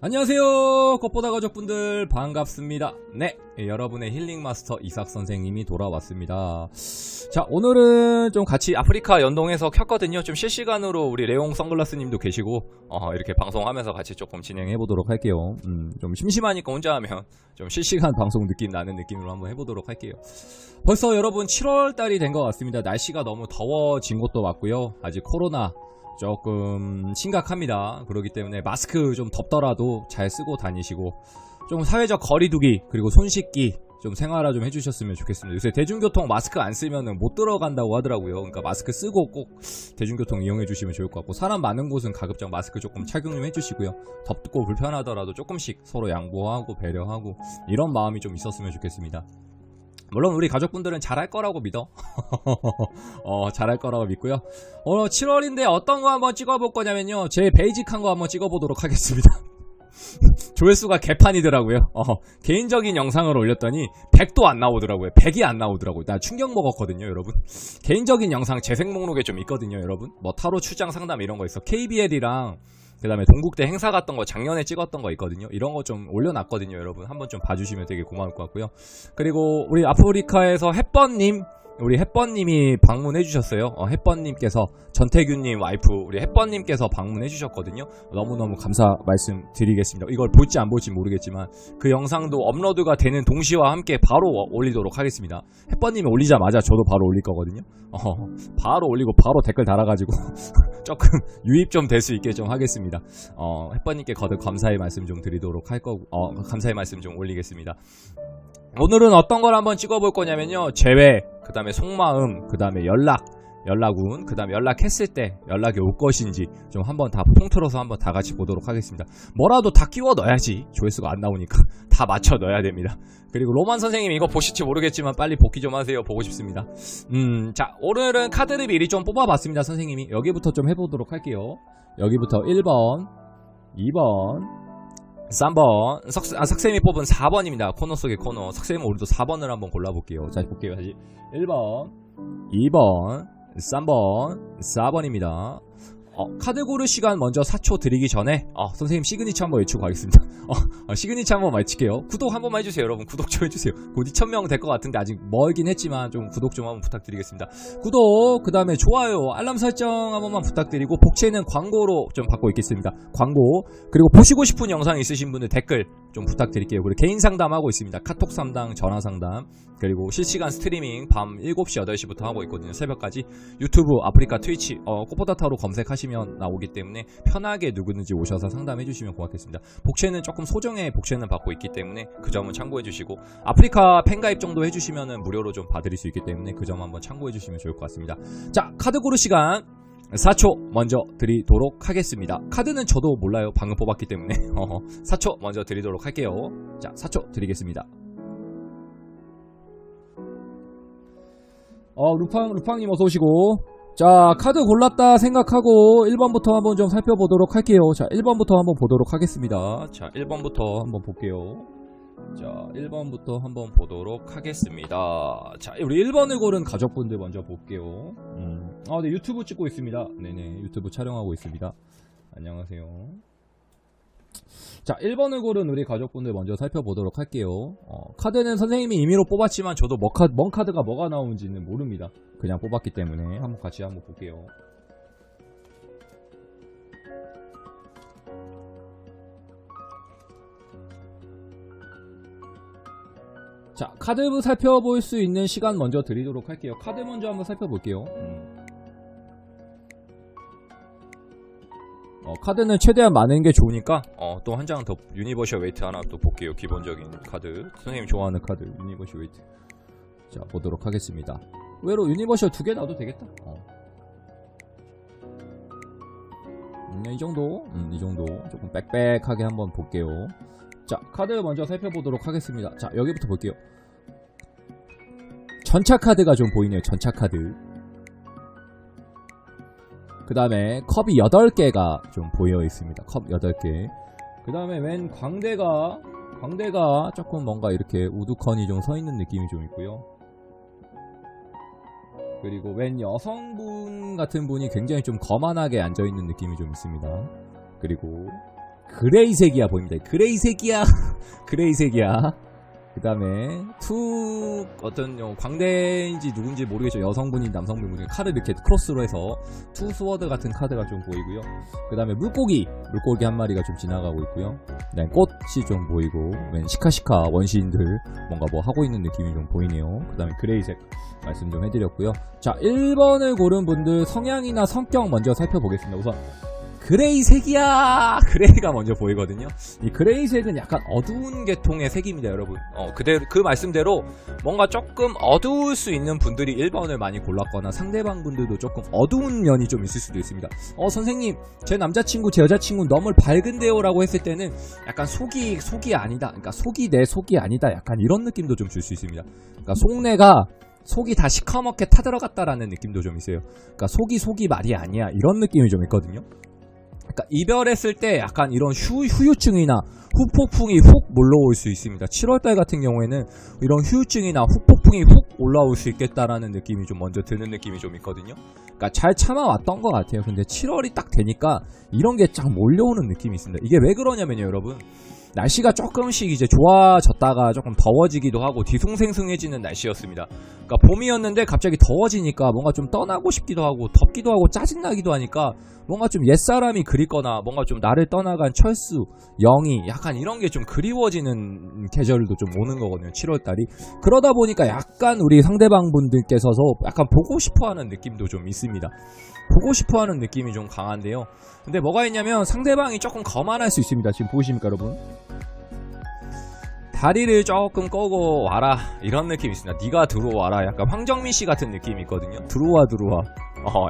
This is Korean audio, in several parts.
안녕하세요, 꽃보다 가족분들 반갑습니다. 네, 여러분의 힐링 마스터 이삭 선생님이 돌아왔습니다. 자, 오늘은 좀 같이 아프리카 연동해서 켰거든요. 좀 실시간으로 우리 레옹 선글라스 님도 계시고 이렇게 방송하면서 같이 조금 진행해 보도록 할게요. 좀 심심하니까 혼자 하면 좀 실시간 방송 느낌 나는 느낌으로 한번 해보도록 할게요. 벌써 여러분 7월달이 된 것 같습니다. 날씨가 너무 더워진 것도 맞고요. 아직 코로나 조금 심각합니다. 그렇기 때문에 마스크 좀 덥더라도 잘 쓰고 다니시고 좀 사회적 거리두기 그리고 손 씻기 좀 생활화 좀 해주셨으면 좋겠습니다. 요새 대중교통 마스크 안 쓰면은 못 들어간다고 하더라고요. 그러니까 마스크 쓰고 꼭 대중교통 이용해 주시면 좋을 것 같고, 사람 많은 곳은 가급적 마스크 조금 착용 좀 해주시고요. 덥고 불편하더라도 조금씩 서로 양보하고 배려하고 이런 마음이 좀 있었으면 좋겠습니다. 물론 우리 가족분들은 잘할 거라고 믿어. 잘할 거라고 믿고요. 7월인데 어떤 거 한번 찍어볼 거냐면요, 제 베이직한 거 한번 찍어보도록 하겠습니다. 조회수가 개판이더라고요. 개인적인 영상을 올렸더니 100도 안 나오더라고요. 100이 안 나오더라고요. 나 충격 먹었거든요, 여러분. 개인적인 영상 재생 목록에 좀 있거든요, 여러분. 뭐 타로 출장 상담 이런 거 있어. KBL이랑 그 다음에 동국대 행사 갔던 거 작년에 찍었던 거 있거든요. 이런 거 좀 올려놨거든요, 여러분. 한번 좀 봐주시면 되게 고마울 것 같고요. 그리고 우리 아프리카에서 햇번님, 우리 햇번님이 방문해주셨어요. 햇번님께서, 전태균님 와이프 우리 햇번님께서 방문해주셨거든요. 너무너무 감사 말씀 드리겠습니다. 이걸 볼지 안 볼지 모르겠지만 그 영상도 업로드가 되는 동시와 함께 바로 올리도록 하겠습니다. 햇번님이 올리자마자 저도 바로 올릴 거거든요. 바로 올리고 바로 댓글 달아가지고 조금 유입 좀 될 수 있게 좀 하겠습니다. 햇번님께 거듭 감사의 말씀 좀 드리도록 할 거고, 감사의 말씀 좀 올리겠습니다. 오늘은 어떤 걸 한번 찍어볼 거냐면요, 재회, 그 다음에 속마음, 그 다음에 연락운, 그 다음에 연락했을 때 연락이 올 것인지 좀 한번 다 통틀어서 한번 다 같이 보도록 하겠습니다. 뭐라도 다 끼워 넣어야지 조회수가 안 나오니까 다 맞춰 넣어야 됩니다. 그리고 로만 선생님 이거 보실지 모르겠지만 빨리 복귀 좀 하세요. 보고 싶습니다. 자, 오늘은 카드를 미리 좀 뽑아봤습니다. 선생님이 여기부터 좀 해보도록 할게요. 여기부터 1번, 2번, 3번, 석쌤이 뽑은 4번입니다. 코너 속의 코너. 석쌤은 우리도 4번을 한번 골라볼게요. 자, 볼게요. 다시. 1번, 2번, 3번, 4번입니다. 카드 고를 시간 먼저 4초 드리기 전에 선생님 시그니처 한번 외치고 가겠습니다. 시그니처 한번 외칠게요. 구독 한번만 해주세요, 여러분. 구독 좀 해주세요. 곧 2,000명 될 것 같은데 아직 멀긴 했지만 좀 구독 좀 한번 부탁드리겠습니다. 구독, 그 다음에 좋아요, 알람 설정 한번만 부탁드리고, 복채는 광고로 좀 받고 있겠습니다. 광고. 그리고 보시고 싶은 영상 있으신 분들 댓글 좀 부탁드릴게요. 그리고 개인 상담하고 있습니다. 카톡 상담, 전화 상담, 그리고 실시간 스트리밍 밤 7시, 8시부터 하고 있거든요. 새벽까지. 유튜브, 아프리카, 트위치, 꽃보다 타로 검색하시면 나오기 때문에 편하게 누구든지 오셔서 상담해 주시면 고맙겠습니다. 복채는 조금 소정의 복채는 받고 있기 때문에 그 점은 참고해 주시고, 아프리카 팬가입 정도 해주시면 무료로 좀 봐드릴 수 있기 때문에 그 점 한번 참고해 주시면 좋을 것 같습니다. 자, 카드 고르 시간 4초 먼저 드리도록 하겠습니다. 카드는 저도 몰라요. 방금 뽑았기 때문에 4초 먼저 드리도록 할게요. 자, 4초 드리겠습니다. 루팡님 어서 오시고. 자, 카드 골랐다 생각하고 1번부터 한번 좀 살펴보도록 할게요. 자, 1번부터 한번 보도록 하겠습니다. 자, 1번부터 한번 볼게요. 자, 1번부터 한번 보도록 하겠습니다. 자, 우리 1번을 고른 가족분들 먼저 볼게요. 네, 유튜브 찍고 있습니다. 네네, 유튜브 촬영하고 있습니다. 안녕하세요. 자, 1번을 고른 우리 가족분들 먼저 살펴보도록 할게요. 카드는 선생님이 임의로 뽑았지만 저도 뭔 카드가 뭐가 나오는지는 모릅니다. 그냥 뽑았기 때문에 한번 같이 한번 볼게요. 자, 카드 살펴볼 수 있는 시간 먼저 드리도록 할게요. 카드 먼저 한번 살펴볼게요. 카드는 최대한 많은 게 좋으니까 또 한 장 더 유니버셜 웨이트 하나 또 볼게요. 기본적인 카드, 선생님 좋아하는 카드 유니버셜 웨이트. 자, 보도록 하겠습니다. 의외로 유니버셜 2개 놔도 되겠다. 이 정도 조금 빽빽하게 한번 볼게요. 자, 카드 먼저 살펴보도록 하겠습니다. 자, 여기부터 볼게요. 전차 카드가 좀 보이네요. 전차 카드. 그 다음에 컵이 8개가 좀 보여 있습니다. 컵 8개. 그 다음에 웬 광대가 광대가 조금 뭔가 이렇게 우두커니 좀 서 있는 느낌이 좀 있고요. 그리고 웬 여성분 같은 분이 굉장히 좀 거만하게 앉아있는 느낌이 좀 있습니다. 그리고 그레이색이야 보입니다. 그레이색이야. 그레이색이야. 그 다음에 어떤 광대인지 누군지 모르겠죠. 여성분인 남성분이 카드 이렇게 크로스로 해서 투 스워드 같은 카드가 좀 보이고요. 그 다음에 물고기 한 마리가 좀 지나가고 있고요. 네, 꽃이 좀 보이고 웬 시카시카 원시인들 뭔가 뭐 하고 있는 느낌이 좀 보이네요. 그 다음에 그레이색 말씀 좀 해드렸고요. 자, 1번을 고른 분들 성향이나 성격 먼저 살펴보겠습니다. 우선 그레이색이야! 그레이가 먼저 보이거든요. 이 그레이색은 약간 어두운 계통의 색입니다, 여러분. 그 말씀대로 뭔가 조금 어두울 수 있는 분들이 1번을 많이 골랐거나 상대방 분들도 조금 어두운 면이 좀 있을 수도 있습니다. 선생님, 제 남자친구, 제 여자친구 너무 밝은데요? 라고 했을 때는 약간 속이 아니다. 그러니까 속이 내 속이 아니다. 약간 이런 느낌도 좀 줄 수 있습니다. 그러니까 속이 다 시커멓게 타들어갔다라는 느낌도 좀 있어요. 그러니까 속이 말이 아니야. 이런 느낌이 좀 있거든요. 그러니까 이별했을 때 약간 이런 후유증이나 후폭풍이 훅 몰려올 수 있습니다. 7월달 같은 경우에는 이런 후유증이나 후폭풍이 훅 올라올 수 있겠다라는 느낌이 좀 먼저 드는 느낌이 좀 있거든요. 그러니까 잘 참아왔던 것 같아요. 근데 7월이 딱 되니까 이런 게 쫙 몰려오는 느낌이 있습니다. 이게 왜 그러냐면요, 여러분. 날씨가 조금씩 이제 좋아졌다가 조금 더워지기도 하고 뒤숭생숭해지는 날씨였습니다. 그러니까 봄이었는데 갑자기 더워지니까 뭔가 좀 떠나고 싶기도 하고 덥기도 하고 짜증나기도 하니까 뭔가 좀 옛사람이 그립거나 뭔가 좀 나를 떠나간 철수, 영희 약간 이런 게 좀 그리워지는 계절도 좀 오는 거거든요. 7월달이. 그러다 보니까 약간 우리 상대방 분들께서도 약간 보고 싶어하는 느낌도 좀 있습니다. 보고 싶어하는 느낌이 좀 강한데요. 근데 뭐가 있냐면 상대방이 조금 거만할 수 있습니다. 지금 보이십니까, 여러분? 다리를 조금 꺼고 와라 이런 느낌이 있습니다. 네가 들어와라. 약간 황정민 씨 같은 느낌이 있거든요. 들어와.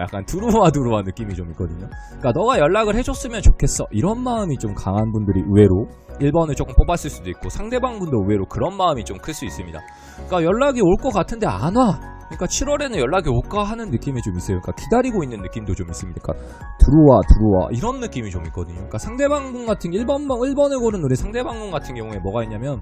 약간 들어와 느낌이 좀 있거든요. 그러니까 너가 연락을 해줬으면 좋겠어. 이런 마음이 좀 강한 분들이 의외로 1번을 조금 뽑았을 수도 있고 상대방 분도 의외로 그런 마음이 좀 클 수 있습니다. 그러니까 연락이 올 것 같은데 안 와. 그러니까 7월에는 연락이 올까 하는 느낌이 좀 있어요. 그러니까 기다리고 있는 느낌도 좀 있습니다. 그러니까 들어와 이런 느낌이 좀 있거든요. 그러니까 상대방 분 같은 1번을 고른 우리 상대방 분 같은 경우에 뭐가 있냐면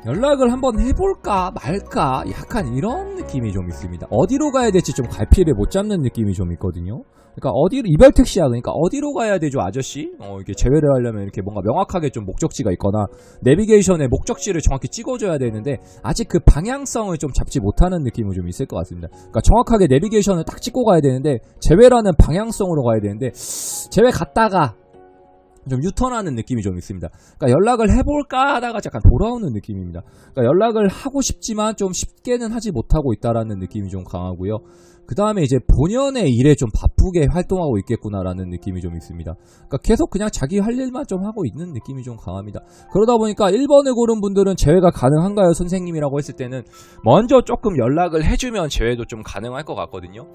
연락을 한번 해볼까 말까 약간 이런 느낌이 좀 있습니다. 어디로 가야 될지 좀 갈피를 못 잡는 느낌이 좀 있거든요. 그러니까 이별 택시야. 그러니까 어디로 가야 되죠, 아저씨? 이렇게 제외를 하려면 이렇게 뭔가 명확하게 좀 목적지가 있거나 내비게이션에 목적지를 정확히 찍어줘야 되는데 아직 그 방향성을 좀 잡지 못하는 느낌이 좀 있을 것 같습니다. 그러니까 정확하게 내비게이션을 딱 찍고 가야 되는데 제외라는 방향성으로 가야 되는데 제외 갔다가 좀 유턴하는 느낌이 좀 있습니다. 그러니까 연락을 해볼까 하다가 약간 돌아오는 느낌입니다. 그러니까 연락을 하고 싶지만 좀 쉽게는 하지 못하고 있다라는 느낌이 좀 강하고요. 그 다음에 이제 본연의 일에 좀 바쁘게 활동하고 있겠구나라는 느낌이 좀 있습니다. 그러니까 계속 그냥 자기 할 일만 좀 하고 있는 느낌이 좀 강합니다. 그러다 보니까 1번을 고른 분들은 제외가 가능한가요, 선생님이라고 했을 때는 먼저 조금 연락을 해주면 제외도 좀 가능할 것 같거든요.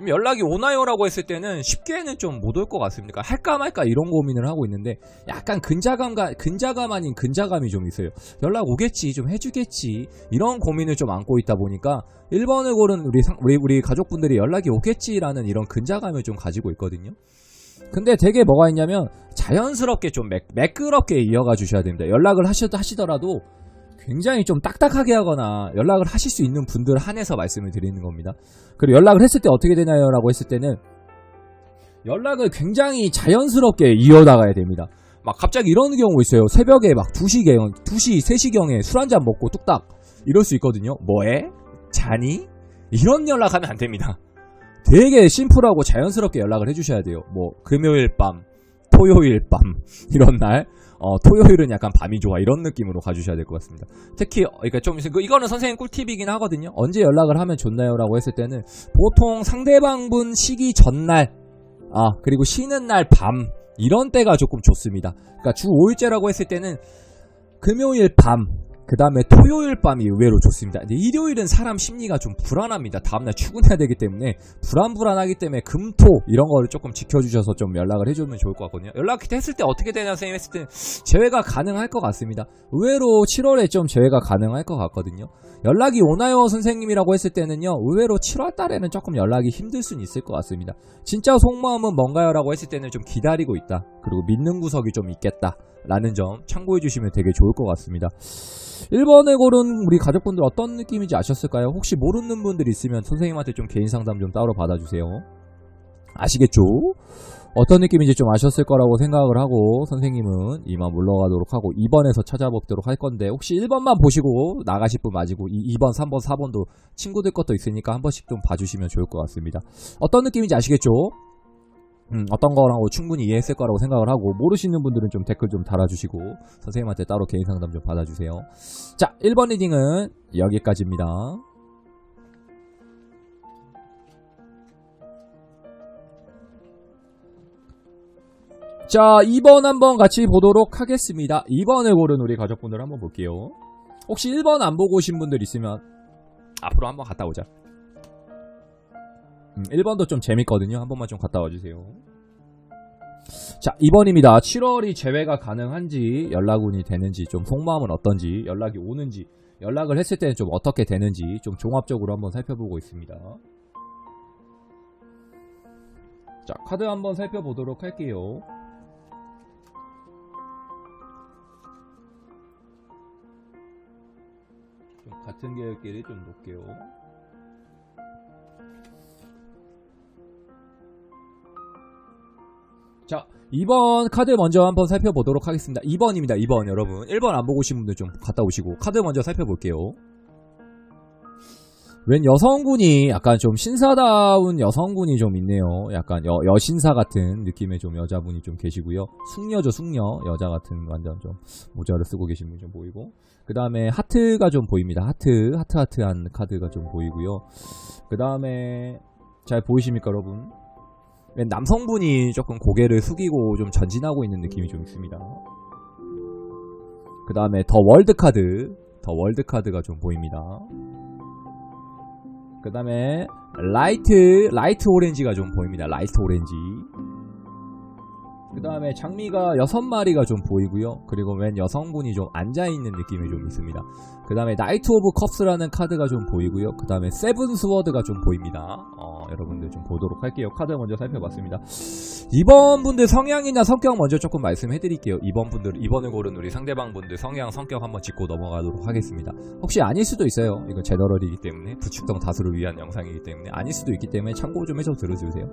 연락이 오나요라고 했을 때는 쉽게는 좀 못 올 것 같습니다. 할까 말까 이런 고민을 하고 있는데 약간 근자감 아닌 근자감이 좀 있어요. 연락 오겠지, 좀 해주겠지 이런 고민을 좀 안고 있다 보니까 1번을 고른 우리 가족분들이 연락이 오겠지라는 이런 근자감을 좀 가지고 있거든요. 근데 되게 뭐가 있냐면 자연스럽게 좀 매끄럽게 이어가 주셔야 됩니다. 연락을 하시더라도 굉장히 좀 딱딱하게 하거나 연락을 하실 수 있는 분들 한해서 말씀을 드리는 겁니다. 그리고 연락을 했을 때 어떻게 되나요? 라고 했을 때는 연락을 굉장히 자연스럽게 이어나가야 됩니다. 막 갑자기 이런 경우 있어요. 새벽에 막 2시, 3시경에 술 한잔 먹고 뚝딱 이럴 수 있거든요. 뭐해? 자니? 이런 연락하면 안 됩니다. 되게 심플하고 자연스럽게 연락을 해주셔야 돼요. 뭐 금요일 밤, 토요일 밤 이런 날 토요일은 약간 밤이 좋아 이런 느낌으로 가주셔야 될 것 같습니다. 특히 그러니까 좀 이거는 선생님 꿀팁이긴 하거든요. 언제 연락을 하면 좋나요? 라고 했을 때는 보통 상대방분 시기 전날 그리고 쉬는 날 밤 이런 때가 조금 좋습니다. 그러니까 주 5일째라고 했을 때는 금요일 밤 그 다음에 토요일 밤이 의외로 좋습니다. 근데 일요일은 사람 심리가 좀 불안합니다. 다음날 출근해야 되기 때문에 불안하기 때문에 금토 이런 거를 조금 지켜주셔서 좀 연락을 해주면 좋을 것 같거든요. 연락했을 때 어떻게 되냐 선생님 했을 때는 제외가 가능할 것 같습니다. 의외로 7월에 좀 제외가 가능할 것 같거든요. 연락이 오나요 선생님이라고 했을 때는요 의외로 7월 달에는 조금 연락이 힘들 수는 있을 것 같습니다. 진짜 속마음은 뭔가요? 라고 했을 때는 좀 기다리고 있다. 그리고 믿는 구석이 좀 있겠다. 라는 점 참고해 주시면 되게 좋을 것 같습니다. 1번에 고른 우리 가족분들 어떤 느낌인지 아셨을까요? 혹시 모르는 분들 있으면 선생님한테 좀 개인 상담 좀 따로 받아주세요. 아시겠죠? 어떤 느낌인지 좀 아셨을 거라고 생각을 하고 선생님은 이만 물러가도록 하고 2번에서 찾아보도록 할 건데 혹시 1번만 보시고 나가실 분 마시고 2번, 3번, 4번도 친구들 것도 있으니까 한 번씩 좀 봐주시면 좋을 것 같습니다. 어떤 느낌인지 아시겠죠? 어떤 거라고 충분히 이해했을 거라고 생각을 하고 모르시는 분들은 좀 댓글 좀 달아주시고 선생님한테 따로 개인 상담 좀 받아주세요. 자, 1번 리딩은 여기까지입니다. 자, 2번 한번 같이 보도록 하겠습니다. 2번을 고른 우리 가족분들 한번 볼게요. 혹시 1번 안 보고 오신 분들 있으면 앞으로 한번 갔다 오자. 1번도 좀 재밌거든요. 한 번만 좀 갔다 와주세요. 자, 2번입니다. 7월이 재회가 가능한지 연락운이 되는지 좀 속마음은 어떤지 연락이 오는지 연락을 했을 때는 좀 어떻게 되는지 좀 종합적으로 한번 살펴보고 있습니다. 자, 카드 한번 살펴보도록 할게요. 좀 같은 계열끼리 좀 놓을게요. 자, 2번 카드 먼저 한번 살펴보도록 하겠습니다. 2번입니다. 2번 여러분. 1번 안 보고 오신 분들 좀 갔다 오시고 카드 먼저 살펴볼게요. 웬 여성분이 약간 좀 신사다운 여성분이 좀 있네요. 약간 여신사 같은 느낌의 좀 여자분이 좀 계시고요. 숙녀죠, 숙녀. 여자 같은 완전 좀 모자를 쓰고 계신 분이 좀 보이고. 그 다음에 하트가 좀 보입니다. 하트한 카드가 좀 보이고요. 그 다음에 잘 보이십니까 여러분? 남성분이 조금 고개를 숙이고 좀 전진하고 있는 느낌이 좀 있습니다. 그 다음에 더 월드 카드가 좀 보입니다. 그 다음에 라이트 오렌지가 좀 보입니다. 라이트 오렌지. 그 다음에 장미가 6마리가 좀 보이고요. 그리고 웬 여성분이 좀 앉아있는 느낌이 좀 있습니다. 그 다음에 나이트 오브 컵스라는 카드가 좀 보이고요. 그 다음에 세븐 스워드가 좀 보입니다. 여러분들 좀 보도록 할게요. 카드 먼저 살펴봤습니다. 2번 분들 성향이나 성격 먼저 조금 말씀해드릴게요. 2번 분들, 2번을 고른 우리 상대방 분들 성향, 성격 한번 짚고 넘어가도록 하겠습니다. 혹시 아닐 수도 있어요. 이건 제너럴이기 때문에 부축성 다수를 위한 영상이기 때문에 아닐 수도 있기 때문에 참고 좀 해서 들어주세요.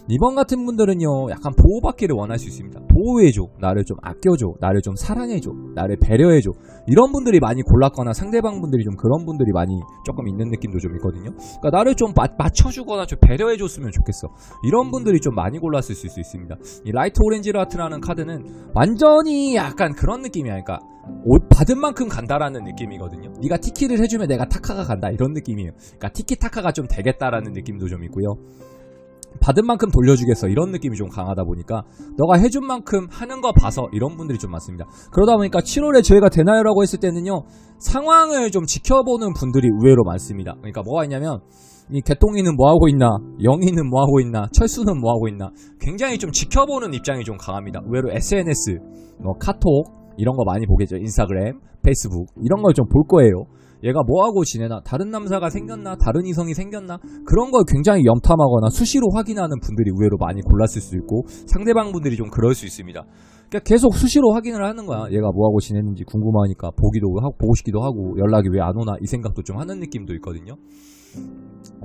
2번 같은 분들은요, 약간 보호받기를 원할 수 있습니다. 보호해줘, 나를 좀 아껴줘, 나를 좀 사랑해줘, 나를 배려해줘. 이런 분들이 많이 골랐거나 상대방 분들이 좀 그런 분들이 많이 조금 있는 느낌도 좀 있거든요. 그러니까 나를 좀 맞춰주거나 좀 배려해줬으면 좋겠어. 이런 분들이 좀 많이 골랐을 수 있습니다. 이 라이트 오렌지 라트라는 카드는 완전히 약간 그런 느낌이야. 그러니까 받은 만큼 간다라는 느낌이거든요. 네가 티키를 해주면 내가 타카가 간다 이런 느낌이에요. 그러니까 티키타카가 좀 되겠다라는 느낌도 좀 있고요. 받은 만큼 돌려주겠어 이런 느낌이 좀 강하다 보니까 너가 해준 만큼 하는 거 봐서 이런 분들이 좀 많습니다. 그러다 보니까 7월에 재회가 되나요? 라고 했을 때는요, 상황을 좀 지켜보는 분들이 의외로 많습니다. 그러니까 뭐가 있냐면 이 개똥이는 뭐하고 있나, 영희는 뭐하고 있나, 철수는 뭐하고 있나 굉장히 좀 지켜보는 입장이 좀 강합니다. 의외로 SNS, 카톡 이런 거 많이 보겠죠. 인스타그램, 페이스북 이런 걸 좀 볼 거예요. 얘가 뭐하고 지내나, 다른 남자가 생겼나, 다른 이성이 생겼나 그런 걸 굉장히 염탐하거나 수시로 확인하는 분들이 의외로 많이 골랐을 수 있고 상대방 분들이 좀 그럴 수 있습니다. 그러니까 계속 수시로 확인을 하는 거야. 얘가 뭐하고 지냈는지 궁금하니까 보고 싶기도 하고 연락이 왜 안 오나 이 생각도 좀 하는 느낌도 있거든요.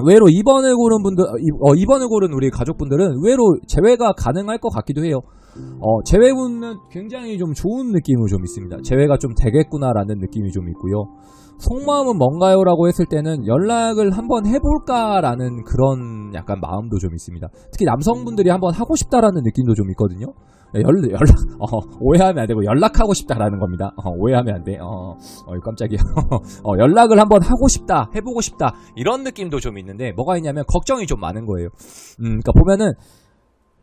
의외로 2번을 고른 분들, 2번을 고른 우리 가족분들은 의외로 재회가 가능할 것 같기도 해요. 재회운은 굉장히 좀 좋은 느낌이 좀 있습니다. 재회가 좀 되겠구나라는 느낌이 좀 있고요. 속마음은 뭔가요? 라고 했을 때는 연락을 한번 해볼까라는 그런 약간 마음도 좀 있습니다. 특히 남성분들이 한번 하고 싶다라는 느낌도 좀 있거든요. 오해하면 안 되고 연락하고 싶다라는 겁니다. 오해하면 안 돼. 깜짝이야. 연락을 한번 하고 싶다, 해보고 싶다 이런 느낌도 좀 있는데 뭐가 있냐면 걱정이 좀 많은 거예요. 그러니까 보면은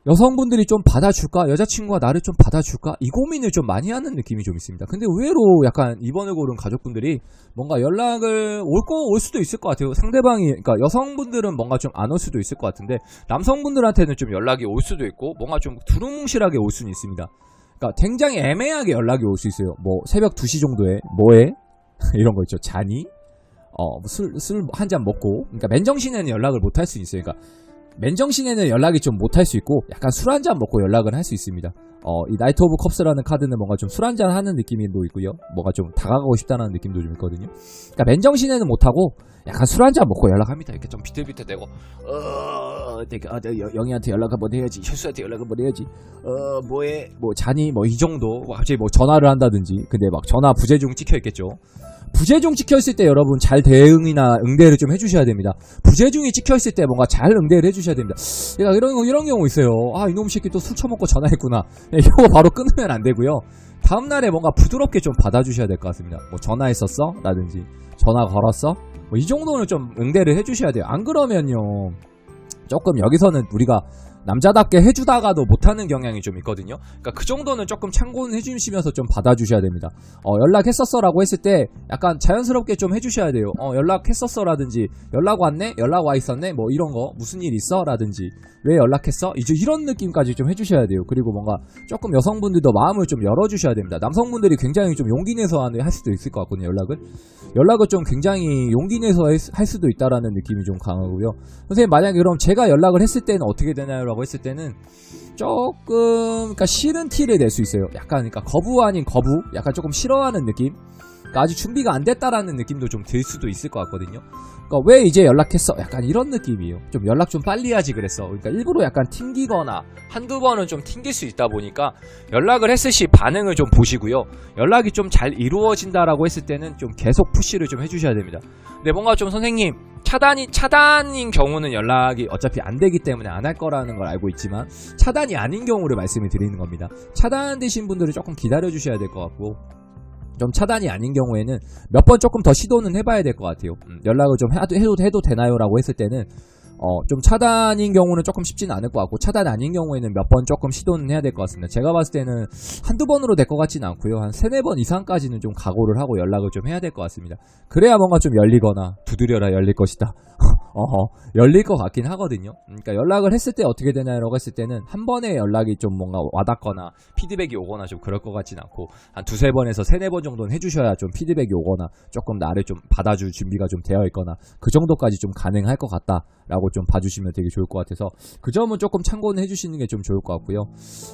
여성분들이 좀 받아줄까? 여자친구가 나를 좀 받아줄까? 이 고민을 좀 많이 하는 느낌이 좀 있습니다. 근데 의외로 약간 2번을 고른 가족분들이 뭔가 연락을 올 수도 있을 것 같아요. 상대방이, 그러니까 여성분들은 뭔가 좀 안 올 수도 있을 것 같은데 남성분들한테는 좀 연락이 올 수도 있고 뭔가 좀 두루뭉실하게 올 수는 있습니다. 그러니까 굉장히 애매하게 연락이 올 수 있어요. 뭐 새벽 2시 정도에 뭐해? 이런 거 있죠. 자니? 술 한 잔 먹고. 그러니까 맨정신에는 연락을 못 할 수 있어요. 그러니까 맨정신에는 연락이 좀 못할 수 있고 약간 술 한잔 먹고 연락을 할 수 있습니다. 이 나이트 오브 컵스라는 카드는 뭔가 좀 술 한잔 하는 느낌도 있고요. 뭔가 좀 다가가고 싶다는 느낌도 좀 있거든요. 그러니까 맨정신에는 못하고 약간 술 한잔 먹고 연락합니다. 이렇게 좀 비틀비틀대고 내가 영희한테 연락 한번 해야지, 혈수한테 연락 한번 해야지, 뭐해, 뭐 자니, 뭐 이 정도. 갑자기 뭐 전화를 한다든지. 근데 막 전화 부재중 찍혀 있겠죠. 부재중 찍혀있을 때 여러분 잘 대응이나 응대를 좀 해주셔야 됩니다. 부재중이 찍혀있을 때 뭔가 잘 응대를 해주셔야 됩니다. 얘가 이런 경우 있어요. 아, 이놈 새끼 또 술 처먹고 전화했구나. 이거 바로 끊으면 안 되고요. 다음날에 뭔가 부드럽게 좀 받아주셔야 될 것 같습니다. 뭐 전화했었어? 라든지 전화 걸었어? 뭐 이 정도는 좀 응대를 해주셔야 돼요. 안 그러면요, 조금 여기서는 우리가 남자답게 해주다가도 못하는 경향이 좀 있거든요. 그러니까 그 정도는 조금 참고는 해주시면서 좀 받아주셔야 됩니다. 연락했었어 라고 했을 때 약간 자연스럽게 좀 해주셔야 돼요. 연락했었어 라든지 연락 왔네? 연락 와 있었네? 뭐 이런 거 무슨 일 있어? 라든지 왜 연락했어? 이제 이런 느낌까지 좀 해주셔야 돼요. 그리고 뭔가 조금 여성분들도 마음을 좀 열어주셔야 됩니다. 남성분들이 굉장히 좀 용기 내서 할 수도 있을 것 같거든요. 연락을 좀 굉장히 용기 내서 할 수도 있다라는 느낌이 좀 강하고요. 선생님, 만약에 그럼 제가 연락을 했을 때는 어떻게 되나요? 라고 했을 때는 조금, 그러니까 싫은 티를 낼 수 있어요. 약간, 그러니까 거부 아닌 거부, 약간 조금 싫어하는 느낌. 그러니까 아직 준비가 안 됐다라는 느낌도 좀 들 수도 있을 것 같거든요. 그러니까 왜 이제 연락했어? 약간 이런 느낌이에요. 좀 연락 좀 빨리 하지 그랬어. 그러니까 일부러 약간 튕기거나 한두 번은 좀 튕길 수 있다 보니까 연락을 했을 시 반응을 좀 보시고요. 연락이 좀 잘 이루어진다라고 했을 때는 좀 계속 푸시를 좀 해주셔야 됩니다. 근데 뭔가 좀 선생님, 차단인 경우는 연락이 어차피 안 되기 때문에 안 할 거라는 걸 알고 있지만, 차단이 아닌 경우를 말씀을 드리는 겁니다. 차단되신 분들은 조금 기다려 주셔야 될 것 같고, 좀 차단이 아닌 경우에는 몇 번 조금 더 시도는 해봐야 될 것 같아요. 연락을 좀 해도 되나요? 라고 했을 때는 좀 차단인 경우는 조금 쉽지는 않을 것 같고, 차단 아닌 경우에는 몇 번 조금 시도는 해야 될 것 같습니다. 제가 봤을 때는 한두 번으로 될 것 같지는 않고요. 한 3-4번 이상까지는 좀 각오를 하고 연락을 좀 해야 될 것 같습니다. 그래야 뭔가 좀 열리거나, 두드려라 열릴 것이다. 열릴 것 같긴 하거든요. 그러니까 연락을 했을 때 어떻게 되냐라고 했을 때는 한 번에 연락이 좀 뭔가 와닿거나 피드백이 오거나 좀 그럴 것 같진 않고, 한 2-3번에서 3-4번 정도는 해주셔야 좀 피드백이 오거나 조금 나를 좀 받아줄 준비가 좀 되어 있거나 그 정도까지 좀 가능할 것 같다라고 좀 봐주시면 되게 좋을 것 같아서, 그 점은 조금 참고는 해주시는 게 좀 좋을 것 같고요.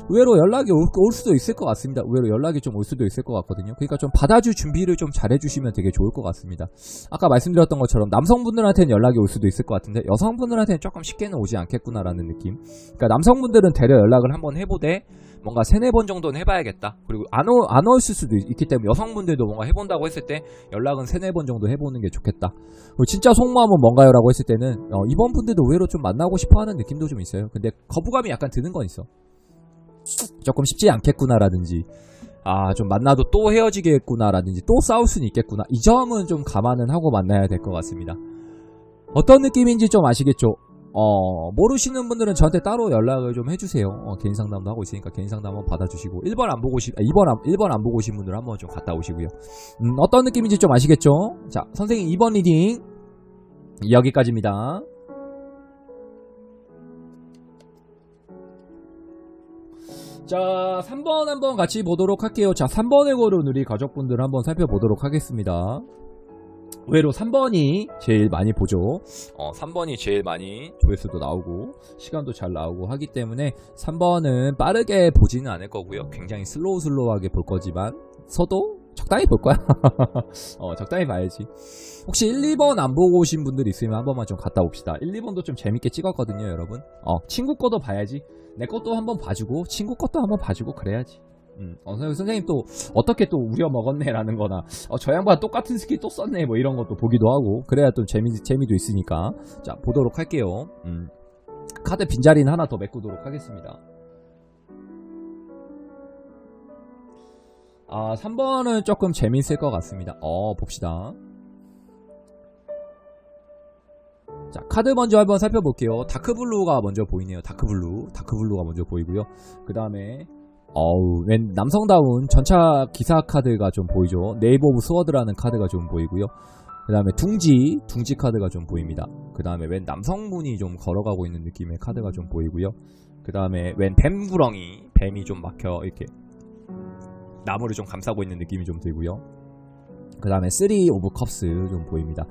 의외로 연락이 올 수도 있을 것 같습니다. 의외로 연락이 좀 올 수도 있을 것 같거든요. 그러니까 좀 받아줄 준비를 좀 잘해주시면 되게 좋을 것 같습니다. 아까 말씀드렸던 것처럼 남성분들한테는 연락이 올 수도 있을 것 같은데 여성분들한테는 조금 쉽게는 오지 않겠구나라는 느낌. 그러니까 남성분들은 대려 연락을 한번 해보되 뭔가 3-4번 정도는 해봐야겠다. 그리고 안 올 수도 있기 때문에 여성분들도 뭔가 해본다고 했을 때 연락은 3-4번 정도 해보는 게 좋겠다. 그리고 진짜 속마음은 뭔가요? 라고 했을 때는 이번 분들도 의외로 좀 만나고 싶어하는 느낌도 좀 있어요. 근데 거부감이 약간 드는 건 있어. 조금 쉽지 않겠구나라든지, 좀 만나도 또 헤어지겠구나라든지, 또 싸울 수는 있겠구나. 이 점은 좀 감안은 하고 만나야 될 것 같습니다. 어떤 느낌인지 좀 아시겠죠? 모르시는 분들은 저한테 따로 연락을 좀 해주세요. 개인 상담도 하고 있으니까 개인 상담 한번 받아주시고, 1번 안 보고 1번 안 보고 오신 분들 한번 좀 갔다 오시고요. 어떤 느낌인지 좀 아시겠죠? 자, 선생님 2번 리딩 여기까지입니다. 자, 3번 한번 같이 보도록 할게요. 자, 3번에 고른 우리 가족분들 한번 살펴보도록 하겠습니다. 의외로 3번이 제일 많이 보죠. 3번이 제일 많이 조회수도 나오고 시간도 잘 나오고 하기 때문에 3번은 빠르게 보지는 않을 거고요. 굉장히 슬로우하게 볼 거지만 서도 적당히 볼 거야. 적당히 봐야지. 혹시 1, 2번 안 보고 오신 분들 있으면 한 번만 좀 갔다 옵시다. 1, 2번도 좀 재밌게 찍었거든요, 여러분. 친구 거도 봐야지. 내 것도 한번 봐주고 친구 것도 한번 봐주고 그래야지. 선생님 또 어떻게 또 우려먹었네 라는 거나 저 양반 똑같은 스킬 또 썼네 뭐 이런 것도 보기도 하고 그래야 또 재미도 있으니까. 자, 보도록 할게요. 카드 빈자리는 하나 더 메꾸도록 하겠습니다. 3번은 조금 재밌을 것 같습니다. 봅시다. 자, 카드 먼저 한번 살펴볼게요. 다크블루가 먼저 보이네요. 다크블루가 먼저 보이고요. 그 다음에 웬 남성다운 전차 기사 카드가 좀 보이죠. 네이버 오브 스워드라는 카드가 좀 보이고요. 그 다음에 둥지 카드가 좀 보입니다. 그 다음에 웬 남성분이 좀 걸어가고 있는 느낌의 카드가 좀 보이고요. 그 다음에 웬 뱀구렁이, 뱀이 좀 막혀 이렇게 나무를 좀 감싸고 있는 느낌이 좀 들고요. 그 다음에 3 오브 컵스 좀 보입니다.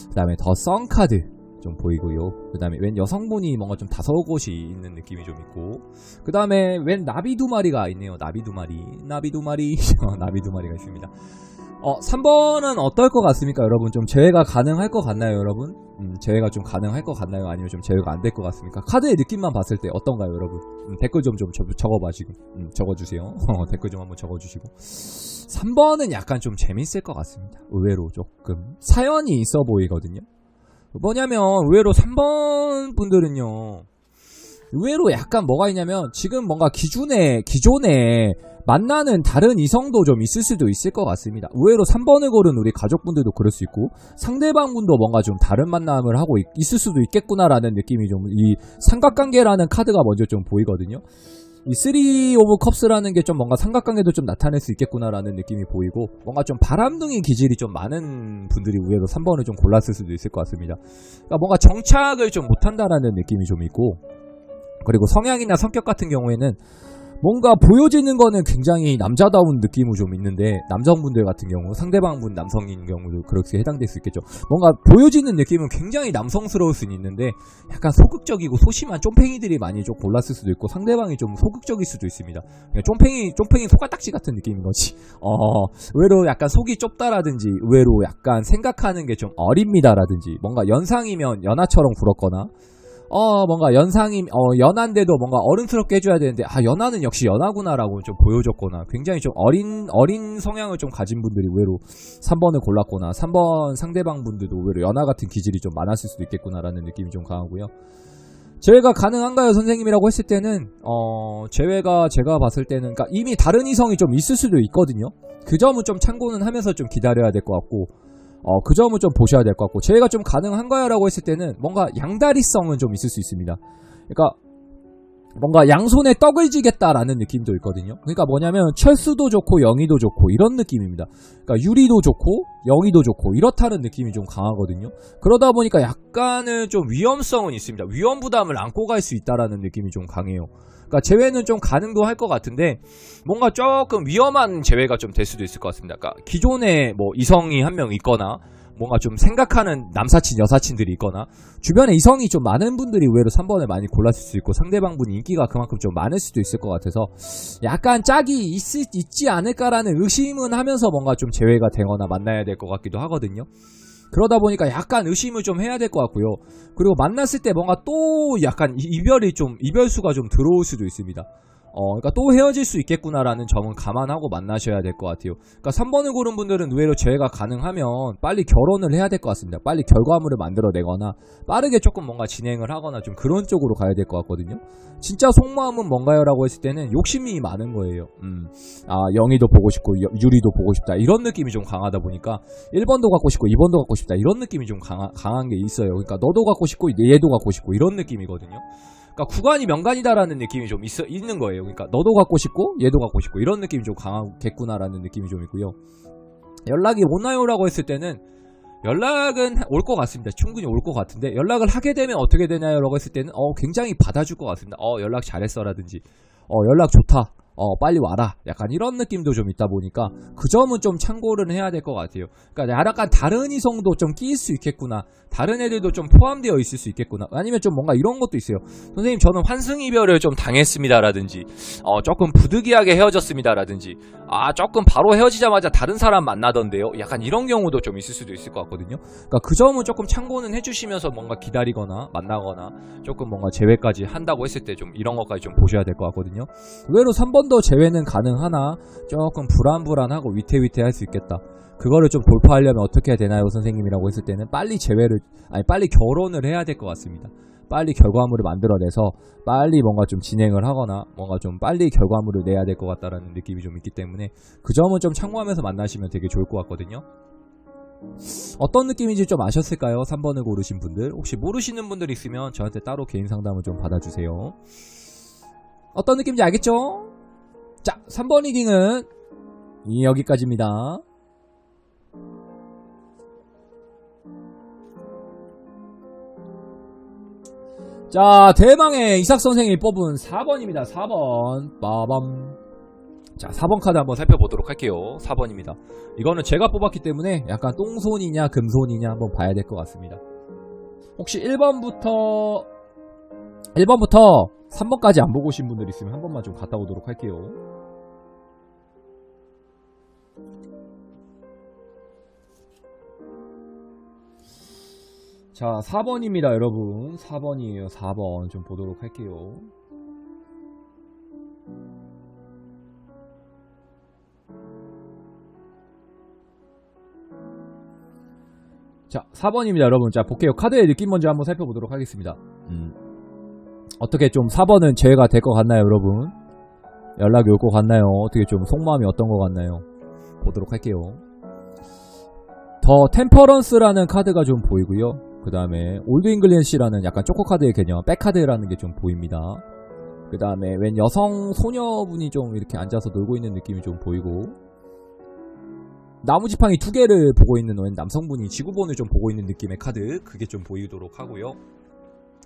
그 다음에 더 선 카드, 좀 보이고요. 그 다음에 웬 여성분이 뭔가 좀 다소곳이 있는 느낌이 좀 있고, 그 다음에 웬 나비 두 마리가 있네요. 나비 두 마리 나비 두 마리가 있습니다. 3번은 어떨 것 같습니까 여러분? 좀 제외가 가능할 것 같나요 여러분? 제외가 좀 가능할 것 같나요? 아니면 좀 제외가 안 될 것 같습니까? 카드의 느낌만 봤을 때 어떤가요 여러분? 댓글 좀 적어봐 지금. 적어주세요. 댓글 좀 한번 적어주시고. 3번은 약간 좀 재밌을 것 같습니다. 의외로 조금 사연이 있어 보이거든요. 뭐냐면 의외로 3번 분들은요, 의외로 약간 뭐가 있냐면 지금 뭔가 기존에 만나는 다른 이성도 좀 있을 수도 있을 것 같습니다. 의외로 3번을 고른 우리 가족분들도 그럴 수 있고, 상대방분도 뭔가 좀 다른 만남을 하고 있을 수도 있겠구나라는 느낌이 좀, 이 삼각관계라는 카드가 먼저 좀 보이거든요. 이 3 오브 컵스라는 게 좀 뭔가 삼각관계도 좀 나타낼 수 있겠구나라는 느낌이 보이고, 뭔가 좀 바람둥이 기질이 좀 많은 분들이 의외로 3번을 좀 골랐을 수도 있을 것 같습니다. 그러니까 뭔가 정착을 좀 못한다라는 느낌이 좀 있고, 그리고 성향이나 성격 같은 경우에는 뭔가 보여지는 거는 굉장히 남자다운 느낌이 좀 있는데, 남성분들 같은 경우, 상대방분 남성인 경우도 그렇게 해당될 수 있겠죠. 뭔가 보여지는 느낌은 굉장히 남성스러울 수는 있는데, 약간 소극적이고 소심한 쫌팽이들이 많이 좀 골랐을 수도 있고, 상대방이 좀 소극적일 수도 있습니다. 그냥 쫌팽이 속가딱지 같은 느낌인 거지. 의외로 약간 속이 좁다라든지, 의외로 약간 생각하는 게 좀 어립니다라든지, 뭔가 연상이면 연하처럼 굴었거나, 뭔가 연한데도 뭔가 어른스럽게 해줘야 되는데, 연하는 역시 연하구나라고 좀 보여줬거나, 굉장히 좀 어린 성향을 좀 가진 분들이 의외로 3번을 골랐거나, 3번 상대방 분들도 의외로 연하 같은 기질이 좀 많았을 수도 있겠구나라는 느낌이 좀 강하고요. 제외가 가능한가요 선생님이라고 했을 때는, 제외가 제가 봤을 때는, 그러니까 이미 다른 이성이 좀 있을 수도 있거든요. 그 점은 좀 참고는 하면서 좀 기다려야 될 것 같고, 그 점은 좀 보셔야 될 것 같고, 제가 좀 가능한가요? 라고 했을 때는 뭔가 양다리성은 좀 있을 수 있습니다. 그러니까 뭔가 양손에 떡을 쥐겠다라는 느낌도 있거든요. 그러니까 뭐냐면 철수도 좋고 영희도 좋고 이런 느낌입니다. 그러니까 유리도 좋고 영희도 좋고 이렇다는 느낌이 좀 강하거든요. 그러다 보니까 약간은 좀 위험성은 있습니다. 위험 부담을 안고 갈 수 있다라는 느낌이 좀 강해요. 그러니까 제외는 좀 가능도 할 것 같은데, 뭔가 조금 위험한 제외가 좀 될 수도 있을 것 같습니다. 그러니까 기존에 뭐 이성이 한 명 있거나, 뭔가 좀 생각하는 남사친 여사친들이 있거나, 주변에 이성이 좀 많은 분들이 의외로 3번을 많이 골랐을 수 있고, 상대방분이 인기가 그만큼 좀 많을 수도 있을 것 같아서 약간 짝이 있지 않을까라는 의심은 하면서 뭔가 좀 제외가 되거나 만나야 될 것 같기도 하거든요. 그러다 보니까 약간 의심을 좀 해야 될 것 같고요. 그리고 만났을 때 뭔가 또 약간 이별수가 좀 들어올 수도 있습니다. 그러니까 또 헤어질 수 있겠구나라는 점은 감안하고 만나셔야 될 것 같아요. 그러니까 3번을 고른 분들은 의외로 제외가 가능하면 빨리 결혼을 해야 될 것 같습니다. 빨리 결과물을 만들어내거나 빠르게 조금 뭔가 진행을 하거나 좀 그런 쪽으로 가야 될 것 같거든요. 진짜 속마음은 뭔가요? 라고 했을 때는 욕심이 많은 거예요. 영희도 보고 싶고 유리도 보고 싶다 이런 느낌이 좀 강하다 보니까 1번도 갖고 싶고 2번도 갖고 싶다 이런 느낌이 좀 강한 게 있어요. 그러니까 너도 갖고 싶고 얘도 갖고 싶고 이런 느낌이거든요. 그러니까 구간이 명간이다라는 느낌이 좀 있는 거예요. 그러니까 너도 갖고 싶고 얘도 갖고 싶고 이런 느낌이 좀 강하겠구나라는 느낌이 좀 있고요. 연락이 오나요라고 했을 때는 연락은 올 것 같습니다. 충분히 올 것 같은데, 연락을 하게 되면 어떻게 되나요라고 했을 때는 굉장히 받아줄 것 같습니다. 연락 잘했어라든지 연락 좋다, 빨리 와라, 약간 이런 느낌도 좀 있다 보니까 그 점은 좀 참고를 해야 될 것 같아요. 그러니까 약간 다른 이성도 좀 끼일 수 있겠구나, 다른 애들도 좀 포함되어 있을 수 있겠구나, 아니면 좀 뭔가 이런 것도 있어요. 선생님 저는 환승이별을 좀 당했습니다라든지, 조금 부득이하게 헤어졌습니다라든지, 조금 바로 헤어지자마자 다른 사람 만나던데요, 약간 이런 경우도 좀 있을 수도 있을 것 같거든요. 그러니까 그 점은 조금 참고는 해주시면서 뭔가 기다리거나 만나거나 조금 뭔가 제외까지 한다고 했을 때 좀 이런 것까지 좀 보셔야 될 것 같거든요. 의외로 3번 더 제외는 가능하나 조금 불안불안하고 위태위태할 수 있겠다. 그거를 좀 돌파하려면 어떻게 해야 되나요 선생님이라고 했을 때는 빨리 결혼을 해야 될 것 같습니다. 빨리 결과물을 만들어내서 빨리 뭔가 좀 진행을 하거나 뭔가 좀 빨리 결과물을 내야 될 것 같다라는 느낌이 좀 있기 때문에 그 점은 좀 참고하면서 만나시면 되게 좋을 것 같거든요. 어떤 느낌인지 좀 아셨을까요? 3번을 고르신 분들, 혹시 모르시는 분들 있으면 저한테 따로 개인 상담을 좀 받아주세요. 어떤 느낌인지 알겠죠? 자, 3번 리딩은 여기까지입니다. 자, 대망의 이삭 선생이 뽑은 4번입니다. 4번 빠밤. 자, 4번 카드 한번 살펴보도록 할게요. 4번입니다. 이거는 제가 뽑았기 때문에 약간 똥손이냐 금손이냐 한번 봐야 될 것 같습니다. 혹시 1번부터 3번까지 안 보고 오신 분들 있으면 한 번만 좀 갔다 오도록 할게요. 자, 4번입니다, 여러분. 4번이에요. 4번 좀 보도록 할게요. 자, 4번입니다, 여러분. 자, 볼게요. 카드의 느낌 먼저 한번 살펴보도록 하겠습니다. 어떻게 좀 4번은 제외가 될 것 같나요, 여러분? 연락이 올 것 같나요? 어떻게 좀 속마음이 어떤 것 같나요? 보도록 할게요. 더 템퍼런스라는 카드가 좀 보이고요. 그 다음에 올드 잉글리시라는 약간 초코 카드의 개념, 백카드라는 게 좀 보입니다. 그 다음에 웬 여성 소녀분이 좀 이렇게 앉아서 놀고 있는 느낌이 좀 보이고, 나무지팡이 2개를 보고 있는 웬 남성분이 지구본을 좀 보고 있는 느낌의 카드, 그게 좀 보이도록 하고요.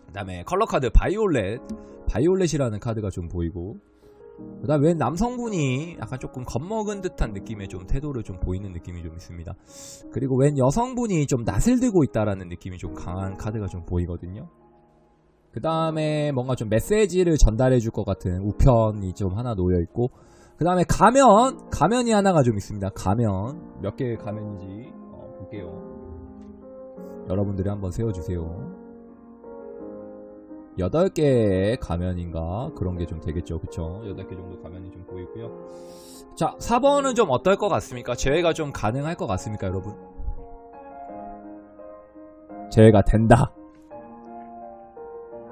그 다음에 컬러 카드 바이올렛이라는 카드가 좀 보이고, 그 다음에 웬 남성분이 약간 조금 겁먹은 듯한 느낌의 좀 태도를 좀 보이는 느낌이 좀 있습니다. 그리고 웬 여성분이 좀 낫을 들고 있다라는 느낌이 좀 강한 카드가 좀 보이거든요. 그 다음에 뭔가 좀 메시지를 전달해 줄 것 같은 우편이 좀 하나 놓여 있고, 그 다음에 가면이 하나가 좀 있습니다. 가면 몇 개의 가면인지 볼게요. 여러분들이 한번 세워주세요. 8개의 가면인가 그런 게 좀 되겠죠. 그쵸? 8개 정도 가면이 좀 보이고요. 자, 4번은 좀 어떨 것 같습니까? 제외가 좀 가능할 것 같습니까, 여러분? 제외가 된다,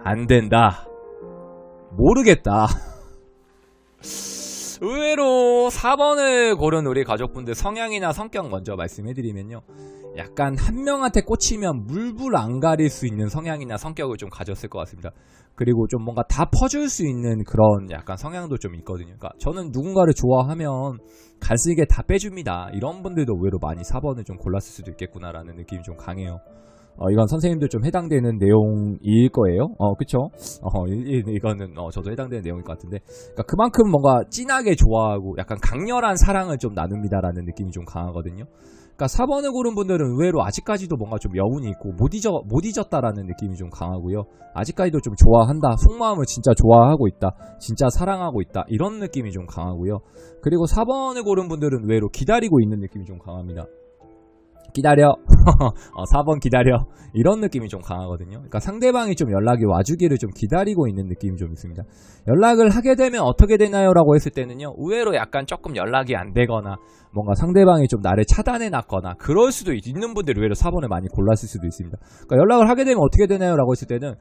안 된다, 모르겠다. 의외로 4번을 고른 우리 가족분들 성향이나 성격 먼저 말씀해드리면요, 약간 한 명한테 꽂히면 물불 안 가릴 수 있는 성향이나 성격을 좀 가졌을 것 같습니다. 그리고 좀 뭔가 다 퍼줄 수 있는 그런 약간 성향도 좀 있거든요. 그러니까 저는 누군가를 좋아하면 간쓰게 다 빼줍니다. 이런 분들도 의외로 많이 4번을 좀 골랐을 수도 있겠구나라는 느낌이 좀 강해요. 이건 선생님들 좀 해당되는 내용일 거예요. 그쵸? 이거는 저도 해당되는 내용일 것 같은데, 그러니까 그만큼 뭔가 진하게 좋아하고 약간 강렬한 사랑을 좀 나눕니다라는 느낌이 좀 강하거든요. 그러니까 4번을 고른 분들은 의외로 아직까지도 뭔가 좀 여운이 있고 못 잊었다라는 느낌이 좀 강하고요. 아직까지도 좀 좋아한다, 속마음을 진짜 좋아하고 있다, 진짜 사랑하고 있다, 이런 느낌이 좀 강하고요. 그리고 4번을 고른 분들은 의외로 기다리고 있는 느낌이 좀 강합니다. 기다려. 4번 기다려. 이런 느낌이 좀 강하거든요. 그러니까 상대방이 좀 연락이 와주기를 좀 기다리고 있는 느낌이 좀 있습니다. 연락을 하게 되면 어떻게 되나요? 라고 했을 때는요, 의외로 약간 조금 연락이 안 되거나 뭔가 상대방이 좀 나를 차단해 놨거나 그럴 수도 있는 분들이 의외로 4번을 많이 골랐을 수도 있습니다. 그러니까 연락을 하게 되면 어떻게 되나요? 라고 했을 때는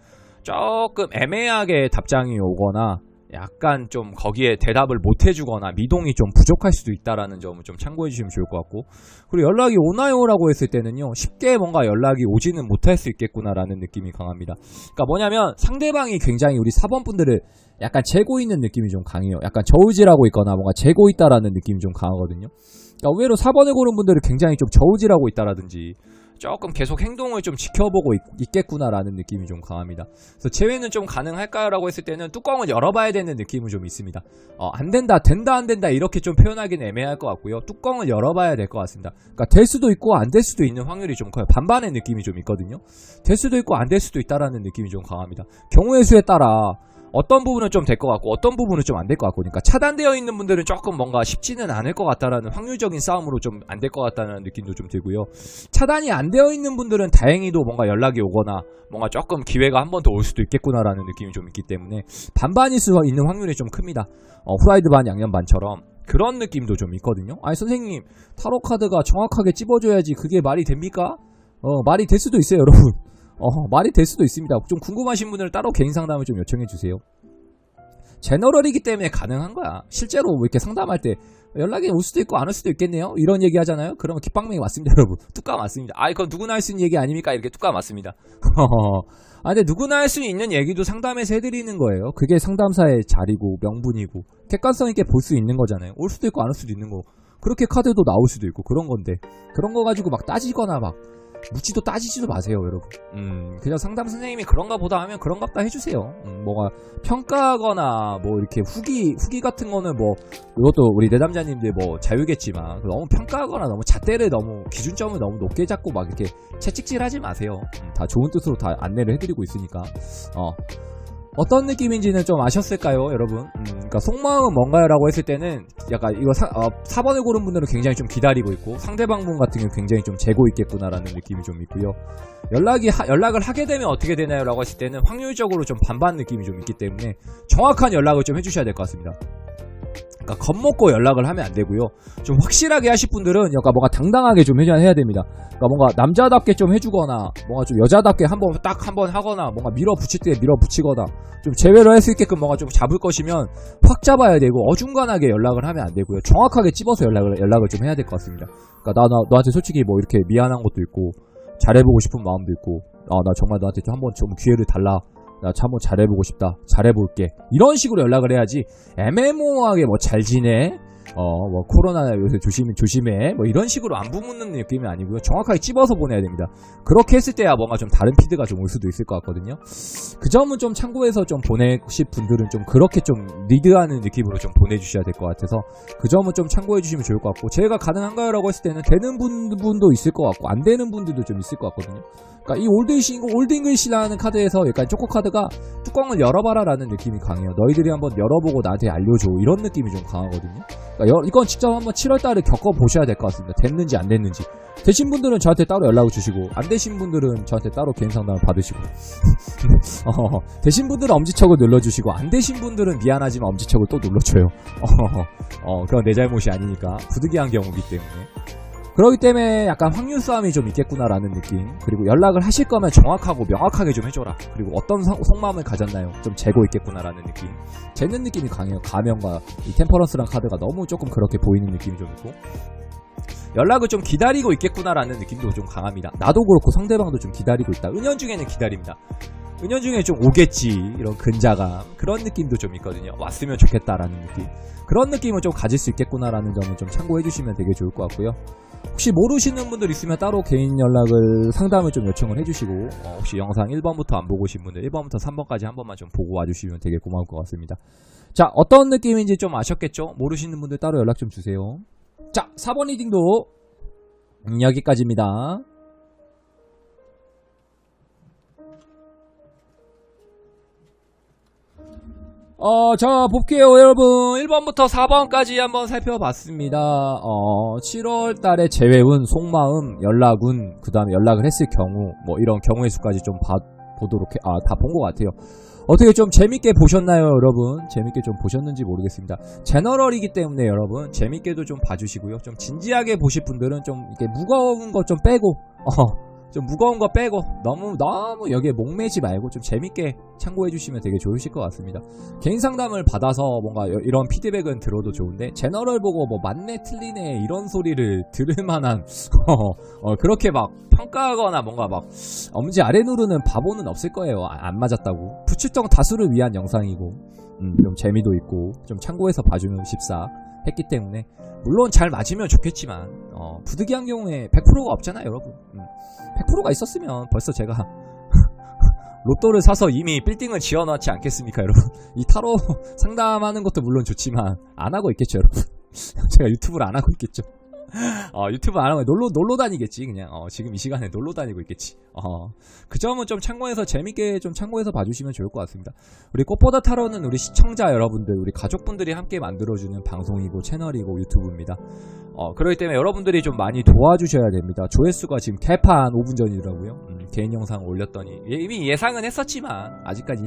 조금 애매하게 답장이 오거나 약간 좀 거기에 대답을 못 해주거나 미동이 좀 부족할 수도 있다라는 점을 좀 참고해 주시면 좋을 것 같고, 그리고 연락이 오나요? 라고 했을 때는요, 쉽게 뭔가 연락이 오지는 못할 수 있겠구나라는 느낌이 강합니다. 그러니까 뭐냐면 상대방이 굉장히 우리 4번 분들을 약간 재고 있는 느낌이 좀 강해요. 약간 저우질하고 있거나 뭔가 재고 있다라는 느낌이 좀 강하거든요. 그러니까 의외로 4번을 고른 분들은 굉장히 좀 저우질하고 있다라든지 조금 계속 행동을 좀 지켜보고 있겠구나라는 느낌이 좀 강합니다. 그래서 제외는 좀 가능할까요? 라고 했을 때는 뚜껑을 열어봐야 되는 느낌은 좀 있습니다. 안 된다, 된다, 안 된다 이렇게 좀 표현하기는 애매할 것 같고요. 뚜껑을 열어봐야 될 것 같습니다. 그러니까 될 수도 있고 안 될 수도 있는 확률이 좀 커요. 반반의 느낌이 좀 있거든요. 될 수도 있고 안 될 수도 있다라는 느낌이 좀 강합니다. 경우의 수에 따라 어떤 부분은 좀 될 것 같고 어떤 부분은 좀 안 될 것 같고, 그러니까 차단되어 있는 분들은 조금 뭔가 쉽지는 않을 것 같다라는 확률적인 싸움으로 좀 안 될 것 같다는 느낌도 좀 들고요. 차단이 안 되어 있는 분들은 다행히도 뭔가 연락이 오거나 뭔가 조금 기회가 한 번 더 올 수도 있겠구나라는 느낌이 좀 있기 때문에 반반일 수 있는 확률이 좀 큽니다. 후라이드 반 양념 반처럼 그런 느낌도 좀 있거든요. 아니 선생님, 타로 카드가 정확하게 찝어줘야지 그게 말이 됩니까? 말이 될 수도 있어요, 여러분. 말이 될 수도 있습니다. 좀 궁금하신 분들은 따로 개인 상담을 좀 요청해주세요. 제너럴이기 때문에 가능한 거야. 실제로 뭐 이렇게 상담할 때 연락이 올 수도 있고 안 올 수도 있겠네요, 이런 얘기 하잖아요. 그러면 깃방맹이 맞습니다, 여러분. 뚜까 맞습니다. 그건 누구나 할 수 있는 얘기 아닙니까? 이렇게 뚜까 맞습니다. 근데 누구나 할 수 있는 얘기도 상담에서 해드리는 거예요. 그게 상담사의 자리고 명분이고 객관성 있게 볼 수 있는 거잖아요. 올 수도 있고 안 올 수도 있는 거. 그렇게 카드도 나올 수도 있고 그런 건데, 그런 거 가지고 막 따지거나 막 묻지도 따지지도 마세요, 여러분. 그냥 상담 선생님이 그런가 보다 하면 그런가 보다 해주세요. 뭐가 평가하거나 뭐 이렇게 후기 같은 거는 뭐 이것도 우리 내담자님들 뭐 자유겠지만 너무 평가하거나 너무 잣대를 너무 기준점을 너무 높게 잡고 막 이렇게 채찍질하지 마세요. 다 좋은 뜻으로 다 안내를 해드리고 있으니까. 어떤 느낌인지는 좀 아셨을까요, 여러분? 그러니까 속마음은 뭔가요? 라고 했을 때는 약간 이거 4번을 고른 분들은 굉장히 좀 기다리고 있고 상대방 분 같은 경우는 굉장히 좀 재고 있겠구나라는 느낌이 좀 있고요. 연락을 하게 되면 어떻게 되나요? 라고 했을 때는 확률적으로 좀 반반 느낌이 좀 있기 때문에 정확한 연락을 좀 해주셔야 될 것 같습니다. 그러니까 겁먹고 연락을 하면 안 되고요. 좀 확실하게 하실 분들은 약간 뭔가 당당하게 좀 해야 됩니다. 그러니까 뭔가 남자답게 좀 해주거나 뭔가 좀 여자답게 한번 하거나 뭔가 밀어붙일 때 밀어붙이거나 좀 제외를 할 수 있게끔 뭔가 좀 잡을 것이면 확 잡아야 되고 어중간하게 연락을 하면 안 되고요. 정확하게 찝어서 연락을 좀 해야 될 것 같습니다. 그러니까 너한테 솔직히 뭐 이렇게 미안한 것도 있고 잘해보고 싶은 마음도 있고 나 정말 너한테 좀 한번 좀 기회를 달라. 나 한번 잘해보고 싶다. 잘해볼게. 이런 식으로 연락을 해야지 애매모호하게 뭐 잘 지내? 뭐 코로나 요새 조심해. 뭐 이런 식으로 안부 묻는 느낌이 아니고요. 정확하게 찝어서 보내야 됩니다. 그렇게 했을 때야 뭔가 좀 다른 피드가 좀 올 수도 있을 것 같거든요. 그 점은 좀 참고해서 좀 보내실 분들은 좀 그렇게 좀 리드하는 느낌으로 좀 보내주셔야 될 것 같아서 그 점은 좀 참고해 주시면 좋을 것 같고 제가 가능한가요? 라고 했을 때는 되는 분도 있을 것 같고 안 되는 분들도 좀 있을 것 같거든요. 그러니까 이 올드 잉글리시라는 카드에서 약간 초코 카드가 뚜껑을 열어봐라 라는 느낌이 강해요. 너희들이 한번 열어보고 나한테 알려줘 이런 느낌이 좀 강하거든요. 그러니까 이건 직접 한번 7월달에 겪어보셔야 될 것 같습니다. 됐는지 안 됐는지. 되신 분들은 저한테 따로 연락을 주시고 안 되신 분들은 저한테 따로 개인 상담을 받으시고 되신 분들은 엄지척을 눌러주시고 안 되신 분들은 미안하지만 엄지척을 또 눌러줘요. 그건 내 잘못이 아니니까 부득이한 경우기 때문에. 그렇기 때문에 약간 확률 싸움이 좀 있겠구나라는 느낌. 그리고 연락을 하실 거면 정확하고 명확하게 좀 해줘라. 그리고 어떤 속마음을 가졌나요? 좀 재고 있겠구나라는 느낌. 재는 느낌이 강해요. 가면과 이 템퍼런스란 카드가 너무 조금 그렇게 보이는 느낌이 좀 있고 연락을 좀 기다리고 있겠구나라는 느낌도 좀 강합니다. 나도 그렇고 상대방도 좀 기다리고 있다. 은연중에는 기다립니다. 은연중에 좀 오겠지 이런 근자감 그런 느낌도 좀 있거든요. 왔으면 좋겠다라는 느낌. 그런 느낌을 좀 가질 수 있겠구나라는 점을 좀 참고해 주시면 되게 좋을 것 같고요. 혹시 모르시는 분들 있으면 따로 개인 연락을 상담을 좀 요청을 해주시고 혹시 영상 1번부터 안 보고 오신 분들 1번부터 3번까지 한 번만 좀 보고 와주시면 되게 고마울 것 같습니다. 자, 어떤 느낌인지 좀 아셨겠죠? 모르시는 분들 따로 연락 좀 주세요. 자, 4번 리딩도 여기까지입니다. 자, 볼게요, 여러분. 1번부터 4번까지 한번 살펴봤습니다. 7월달에 재회운, 속마음, 연락운, 그 다음에 연락을 했을 경우, 뭐, 이런 경우의 수까지 좀 다 본 것 같아요. 어떻게 좀 재밌게 보셨나요, 여러분? 재밌게 좀 보셨는지 모르겠습니다. 제너럴이기 때문에 여러분, 재밌게도 좀 봐주시고요. 좀 진지하게 보실 분들은 좀, 이렇게 무거운 거 좀 빼고, 좀 무거운 거 빼고 너무 여기에 목매지 말고 좀 재밌게 참고해 주시면 되게 좋으실 것 같습니다. 개인 상담을 받아서 뭔가 이런 피드백은 들어도 좋은데 제너럴 보고 뭐 맞네 틀리네 이런 소리를 들을 만한 그렇게 막 평가하거나 뭔가 막 엄지 아래 누르는 바보는 없을 거예요. 안 맞았다고. 부추정 다수를 위한 영상이고 좀 재미도 있고 좀 참고해서 봐주면 쉽사 했기 때문에 물론 잘 맞으면 좋겠지만 부득이한 경우에 100%가 없잖아요, 여러분. 100%가 있었으면 벌써 제가 로또를 사서 이미 빌딩을 지어놨지 않겠습니까, 여러분? 이 타로 상담하는 것도 물론 좋지만 안 하고 있겠죠, 여러분. 제가 유튜브를 안 하고 있겠죠. 유튜브 안 하고 놀러 다니겠지, 그냥. 지금 이 시간에 놀러 다니고 있겠지. 그 점은 좀 참고해서 재밌게 좀 참고해서 봐주시면 좋을 것 같습니다. 우리 꽃보다 타로는 우리 시청자 여러분들, 우리 가족분들이 함께 만들어주는 방송이고 채널이고 유튜브입니다. 그렇기 때문에 여러분들이 좀 많이 도와주셔야 됩니다. 조회수가 지금 개판 5분 전이더라고요. 개인 영상 올렸더니 이미 예상은 했었지만 아직까지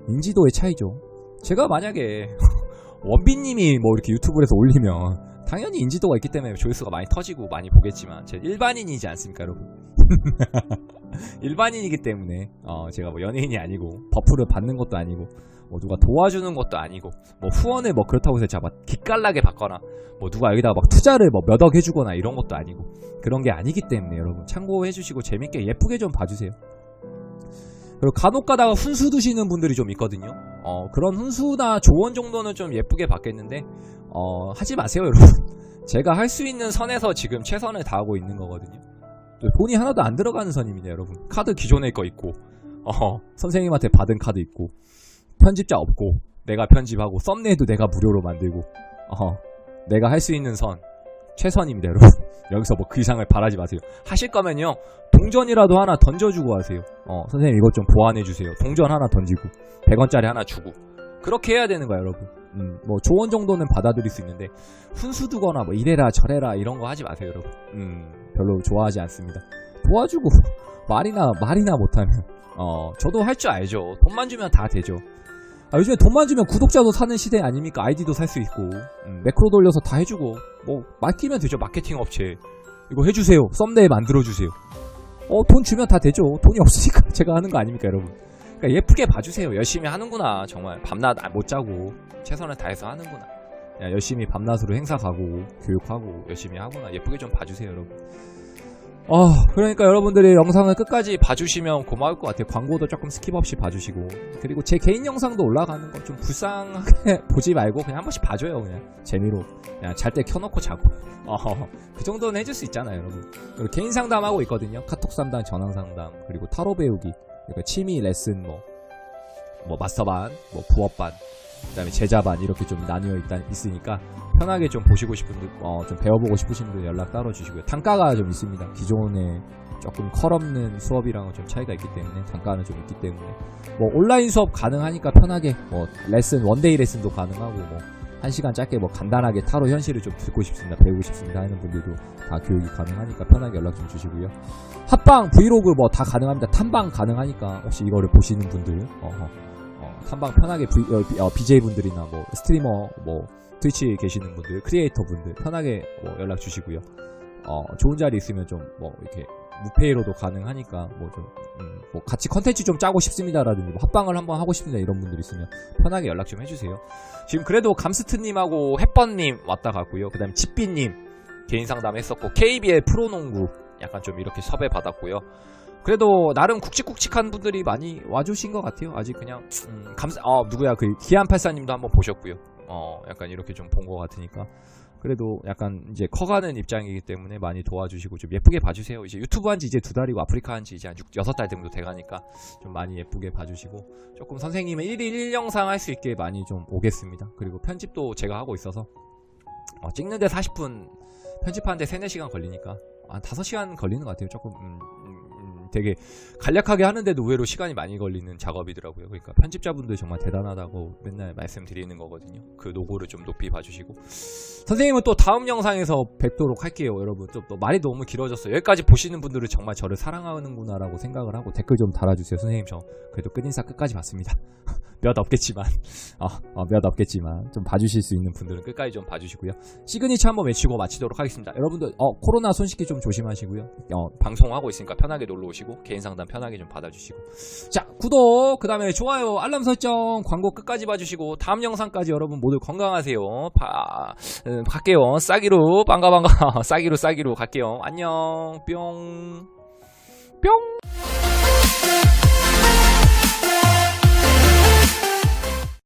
인지도의 차이죠. 제가 만약에 원빈님이 뭐 이렇게 유튜브에서 올리면 당연히 인지도가 있기 때문에 조회수가 많이 터지고 많이 보겠지만 제가 일반인이지 않습니까, 여러분? 일반인이기 때문에 제가 뭐 연예인이 아니고 버프를 받는 것도 아니고 뭐 누가 도와주는 것도 아니고 뭐 후원을 뭐 그렇다고 해서 제가 막 기깔나게 받거나 뭐 누가 여기다가 막 투자를 뭐 몇 억 해주거나 이런 것도 아니고 그런 게 아니기 때문에 여러분 참고해주시고 재밌게 예쁘게 좀 봐주세요. 그리고 간혹 가다가 훈수 두시는 분들이 좀 있거든요. 그런 훈수나 조언 정도는 좀 예쁘게 받겠는데 하지 마세요, 여러분. 제가 할 수 있는 선에서 지금 최선을 다하고 있는 거거든요. 돈이 하나도 안 들어가는 선임이네 여러분. 카드 기존에 거 있고 선생님한테 받은 카드 있고 편집자 없고 내가 편집하고 썸네일도 내가 무료로 만들고 내가 할 수 있는 선 최선입니다 여러분. 여기서 뭐 그 이상을 바라지 마세요. 하실 거면요 동전이라도 하나 던져주고 하세요. 선생님 이것 좀 보완해주세요. 동전 하나 던지고 100원짜리 하나 주고 그렇게 해야 되는 거야 여러분. 뭐 조언 정도는 받아들일 수 있는데 훈수 두거나 뭐 이래라 저래라 이런 거 하지 마세요 여러분. 별로 좋아하지 않습니다. 도와주고 말이나 못하면 저도 할 줄 알죠. 돈만 주면 다 되죠. 요즘에 돈만 주면 구독자도 사는 시대 아닙니까? 아이디도 살 수 있고 매크로 돌려서 다 해주고 뭐 맡기면 되죠. 마케팅 업체 이거 해주세요. 썸네일 만들어주세요. 돈 주면 다 되죠. 돈이 없으니까 제가 하는 거 아닙니까 여러분. 그러니까 예쁘게 봐주세요. 열심히 하는구나. 정말 밤낮 못 자고 최선을 다해서 하는구나. 열심히 밤낮으로 행사 가고 교육하고 열심히 하구나. 예쁘게 좀 봐주세요 여러분. 그러니까 여러분들이 영상을 끝까지 봐주시면 고마울 것 같아요. 광고도 조금 스킵 없이 봐주시고 그리고 제 개인 영상도 올라가는 거 좀 불쌍하게 보지 말고 그냥 한 번씩 봐줘요. 그냥 재미로 그냥 잘 때 켜놓고 자고 그 정도는 해줄 수 있잖아요 여러분. 그리고 개인 상담하고 있거든요. 카톡 상담, 전화 상담, 그리고 타로 배우기, 그러니까 취미 레슨 뭐 마스터반, 뭐 부업반, 그 다음에 제자반 이렇게 좀 나뉘어 있으니까 편하게 좀 보시고 싶은 분, 좀 배워보고 싶으신 분 연락 따로 주시고요. 단가가 좀 있습니다. 기존에 조금 컬없는 수업이랑은 좀 차이가 있기 때문에 단가는 좀 있기 때문에 뭐 온라인 수업 가능하니까 편하게 뭐 레슨 원데이 레슨도 가능하고 뭐 1시간 짧게 뭐 간단하게 타로 현실을 좀 듣고 싶습니다. 배우고 싶습니다 하는 분들도 다 교육이 가능하니까 편하게 연락 좀 주시고요. 합방 브이로그 뭐 다 가능합니다. 탐방 가능하니까 혹시 이거를 보시는 분들 탐방 편하게 BJ 분들이나 뭐 스트리머 뭐 트위치 계시는 분들, 크리에이터 분들 편하게 뭐 연락 주시고요. 좋은 자리 있으면 좀 뭐 이렇게 무페이로도 가능하니까 뭐 좀 뭐 같이 컨텐츠 좀 짜고 싶습니다라든지 뭐 합방을 한번 하고 싶습니다 이런 분들 있으면 편하게 연락 좀 해주세요. 지금 그래도 감스트님하고 햇번님 왔다 갔고요. 그 다음에 집비님 개인 상담 했었고 KBL 프로농구 약간 좀 이렇게 섭외 받았고요. 그래도 나름 굵직굵직한 분들이 많이 와주신 것 같아요. 아직 그냥 누구야 그 기안84님도 한번 보셨고요. 약간 이렇게 좀 본 것 같으니까 그래도 약간 이제 커가는 입장이기 때문에 많이 도와주시고 좀 예쁘게 봐주세요. 이제 유튜브 한지 이제 2달이고 아프리카 한지 이제 한 6달 정도 돼가니까 좀 많이 예쁘게 봐주시고 조금 선생님의 1일 1영상 할 수 있게 많이 좀 오겠습니다. 그리고 편집도 제가 하고 있어서 찍는데 40분 편집하는데 3-4시간 걸리니까 한 5시간 걸리는 것 같아요. 조금 되게 간략하게 하는데도 의외로 시간이 많이 걸리는 작업이더라고요. 그러니까 편집자분들 정말 대단하다고 맨날 말씀드리는 거거든요. 그 노고를 좀 높이 봐주시고 선생님은 또 다음 영상에서 뵙도록 할게요. 여러분 또 말이 너무 길어졌어요. 여기까지 보시는 분들은 정말 저를 사랑하는구나 라고 생각을 하고 댓글 좀 달아주세요. 선생님 저 그래도 끝인사 끝까지 봤습니다. 몇 없겠지만 몇 없겠지만 좀 봐주실 수 있는 분들은 끝까지 좀 봐주시고요. 시그니처 한번 외치고 마치도록 하겠습니다. 여러분들 코로나 손 씻기 좀 조심하시고요. 방송하고 있으니까 편하게 놀러 오시고 개인 상담 편하게 좀 받아주시고 자 구독 그 다음에 좋아요 알람 설정 광고 끝까지 봐주시고 다음 영상까지 여러분 모두 건강하세요. 갈게요. 싸기로 반가 싸기로 갈게요. 안녕 뿅